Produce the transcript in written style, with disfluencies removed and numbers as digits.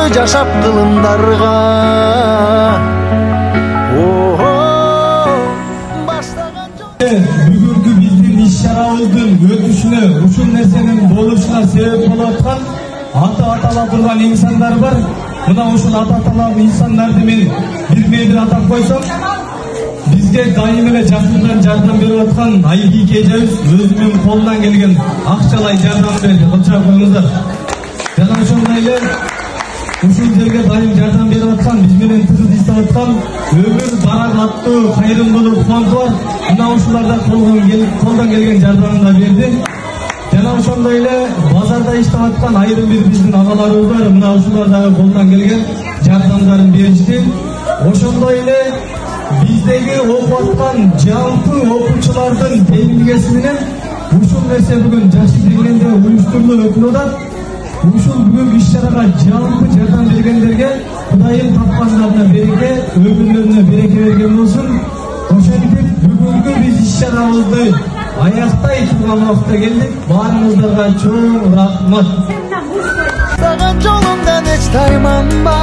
жашап тылымдарга. Бүгүнкү биздин иш-чарабыздын өтүшүнө ушул нерсенин болушуна себеп болуп аткан ата-аталап турган инсандар бар. Мына ушул ата-аталап инсандарды мен бир атап койсом, бизге дайым эле жакындан жардам берип аткан Айбике эжебиз өзүнүн колунан келген акчалай жардам берди. Кылчак коюңуздар. Жана ошондой эле ушул жерге дайым жардам берип аткан, биз менен тыгыз иштеп аткан Өмүр Барак аттуу кайрымдуулук фонду бар. Мына ушуларда колдон келген жардамын да берди. Жана ошондой эле базарда иштеп аткан айрым бир биздин агаларыбыз бар. Мына ушулар дагы колдон келген жардамдарын беришти. Ошондой эле биздеги окуп аткан жалпы окуучулардын демилгеси менен ушул нерсе бүгүн жакшы дегенде уюштурулуп өтүп атат. Ушул бүгүнкү иш-чарага жалпы жардам бергендерге Кудайым тапкандарына береке, өмүрлөрүнө береке берген болсун. Ошентип бүгүнкү биз иш-чарабызды аяктай турган убакытта келдик. Баарыңыздарга чоң рахмат. Жолумдан эч тайманба.